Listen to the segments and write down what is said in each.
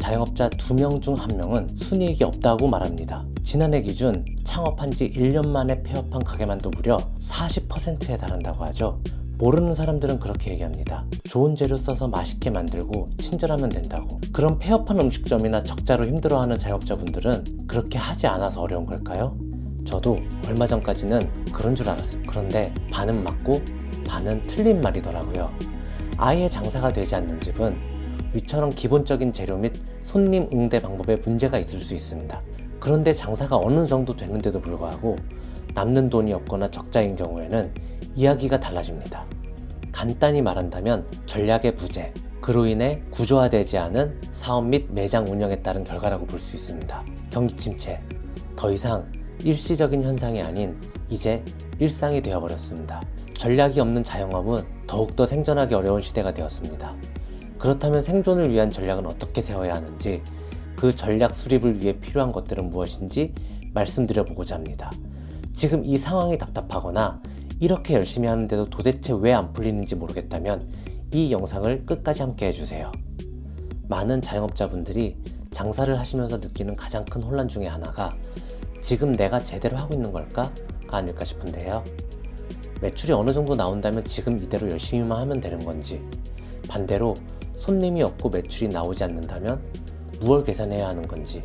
자영업자 2명 중 1명은 순이익이 없다고 말합니다. 지난해 기준 창업한 지 1년 만에 폐업한 가게만도 무려 40%에 달한다고 하죠. 모르는 사람들은 그렇게 얘기합니다. 좋은 재료 써서 맛있게 만들고 친절하면 된다고. 그럼 폐업한 음식점이나 적자로 힘들어하는 자영업자분들은 그렇게 하지 않아서 어려운 걸까요? 저도 얼마 전까지는 그런 줄 알았어요. 그런데 반은 맞고 반은 틀린 말이더라고요. 아예 장사가 되지 않는 집은 위처럼 기본적인 재료 및 손님 응대 방법에 문제가 있을 수 있습니다. 그런데 장사가 어느 정도 되는데도 불구하고 남는 돈이 없거나 적자인 경우에는 이야기가 달라집니다. 간단히 말한다면 전략의 부재, 그로 인해 구조화되지 않은 사업 및 매장 운영에 따른 결과라고 볼 수 있습니다. 경기 침체, 더 이상 일시적인 현상이 아닌 이제 일상이 되어버렸습니다. 전략이 없는 자영업은 더욱더 생존하기 어려운 시대가 되었습니다. 그렇다면 생존을 위한 전략은 어떻게 세워야 하는지, 그 전략 수립을 위해 필요한 것들은 무엇인지 말씀드려보고자 합니다. 지금 이 상황이 답답하거나 이렇게 열심히 하는데도 도대체 왜 안 풀리는지 모르겠다면 이 영상을 끝까지 함께 해주세요. 많은 자영업자분들이 장사를 하시면서 느끼는 가장 큰 혼란 중에 하나가 지금 내가 제대로 하고 있는 걸까? 가 아닐까 싶은데요. 매출이 어느 정도 나온다면 지금 이대로 열심히만 하면 되는 건지, 반대로 손님이 없고 매출이 나오지 않는다면 무엇을 개선해야 하는 건지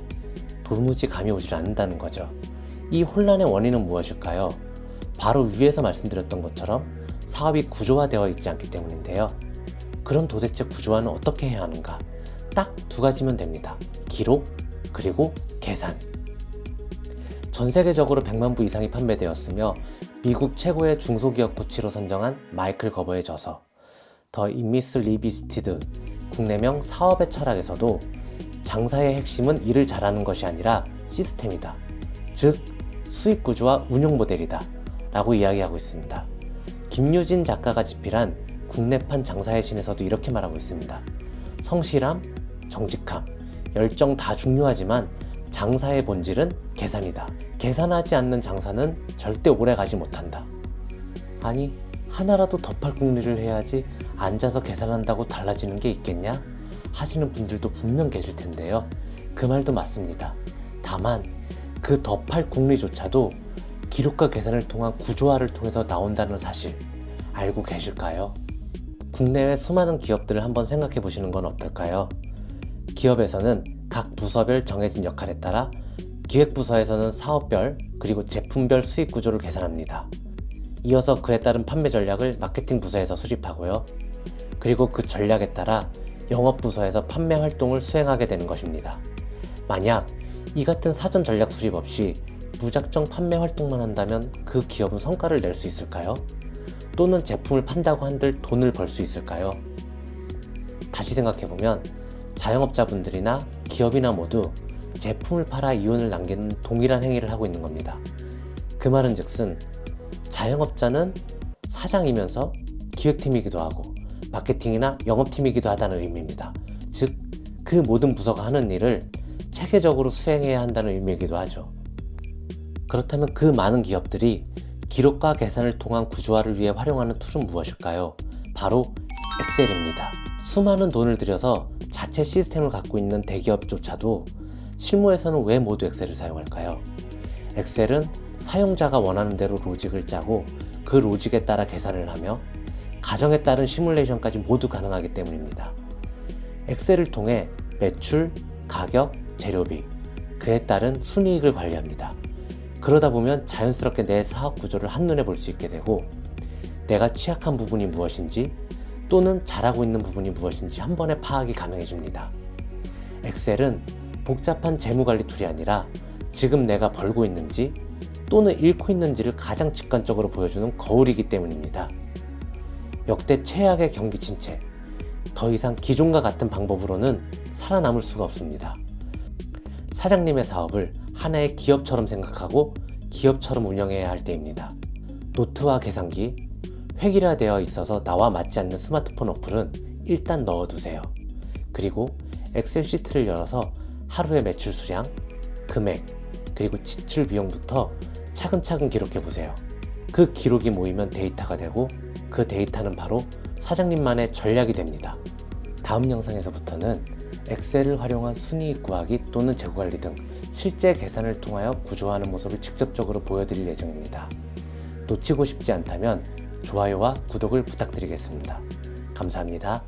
도무지 감이 오질 않는다는 거죠. 이 혼란의 원인은 무엇일까요? 바로 위에서 말씀드렸던 것처럼 사업이 구조화되어 있지 않기 때문인데요. 그럼 도대체 구조화는 어떻게 해야 하는가? 딱 2가지면 됩니다. 기록, 그리고 계산. 전 세계적으로 100만 부 이상이 판매되었으며 미국 최고의 중소기업 코치로 선정한 마이클 거버의 저서 더 인미스 리비스티드 국내명 사업의 철학에서도 장사의 핵심은 일을 잘하는 것이 아니라 시스템이다. 즉 수익 구조와 운영 모델이다 라고 이야기하고 있습니다. 김유진 작가가 집필한 국내판 장사의 신에서도 이렇게 말하고 있습니다. 성실함, 정직함, 열정 다 중요하지만 장사의 본질은 계산이다. 계산하지 않는 장사는 절대 오래 가지 못한다. 아니, 하나라도 더 팔 궁리를 해야지 앉아서 계산한다고 달라지는 게 있겠냐? 하시는 분들도 분명 계실 텐데요. 그 말도 맞습니다. 다만 그 더 팔 궁리조차도 기록과 계산을 통한 구조화를 통해서 나온다는 사실 알고 계실까요? 국내외 수많은 기업들을 한번 생각해 보시는 건 어떨까요? 기업에서는 각 부서별 정해진 역할에 따라 기획부서에서는 사업별 그리고 제품별 수익 구조를 계산합니다. 이어서 그에 따른 판매 전략을 마케팅 부서에서 수립하고요. 그리고 그 전략에 따라 영업부서에서 판매 활동을 수행하게 되는 것입니다. 만약 이 같은 사전 전략 수립 없이 무작정 판매 활동만 한다면 그 기업은 성과를 낼 수 있을까요? 또는 제품을 판다고 한들 돈을 벌 수 있을까요? 다시 생각해보면 자영업자분들이나 기업이나 모두 제품을 팔아 이윤을 남기는 동일한 행위를 하고 있는 겁니다. 그 말은 즉슨 자영업자는 사장이면서 기획팀이기도 하고 마케팅이나 영업팀이기도 하다는 의미입니다. 즉, 그 모든 부서가 하는 일을 체계적으로 수행해야 한다는 의미이기도 하죠. 그렇다면 그 많은 기업들이 기록과 계산을 통한 구조화를 위해 활용하는 툴은 무엇일까요? 바로 엑셀입니다. 수많은 돈을 들여서 자체 시스템을 갖고 있는 대기업조차도 실무에서는 왜 모두 엑셀을 사용할까요? 엑셀은 사용자가 원하는 대로 로직을 짜고 그 로직에 따라 계산을 하며 가정에 따른 시뮬레이션까지 모두 가능하기 때문입니다. 엑셀을 통해 매출, 가격, 재료비, 그에 따른 순이익을 관리합니다. 그러다 보면 자연스럽게 내 사업 구조를 한눈에 볼 수 있게 되고 내가 취약한 부분이 무엇인지 또는 잘하고 있는 부분이 무엇인지 한 번에 파악이 가능해집니다. 엑셀은 복잡한 재무관리 툴이 아니라 지금 내가 벌고 있는지 또는 잃고 있는지를 가장 직관적으로 보여주는 거울이기 때문입니다. 역대 최악의 경기 침체, 더 이상 기존과 같은 방법으로는 살아남을 수가 없습니다. 사장님의 사업을 하나의 기업처럼 생각하고 기업처럼 운영해야 할 때입니다. 노트와 계산기, 획일화되어 있어서 나와 맞지 않는 스마트폰 어플은 일단 넣어두세요. 그리고 엑셀 시트를 열어서 하루의 매출 수량, 금액, 그리고 지출 비용부터 차근차근 기록해보세요. 그 기록이 모이면 데이터가 되고 그 데이터는 바로 사장님만의 전략이 됩니다. 다음 영상에서부터는 엑셀을 활용한 순이익 구하기 또는 재고관리 등 실제 계산을 통하여 구조화하는 모습을 직접적으로 보여드릴 예정입니다. 놓치고 싶지 않다면 좋아요와 구독을 부탁드리겠습니다. 감사합니다.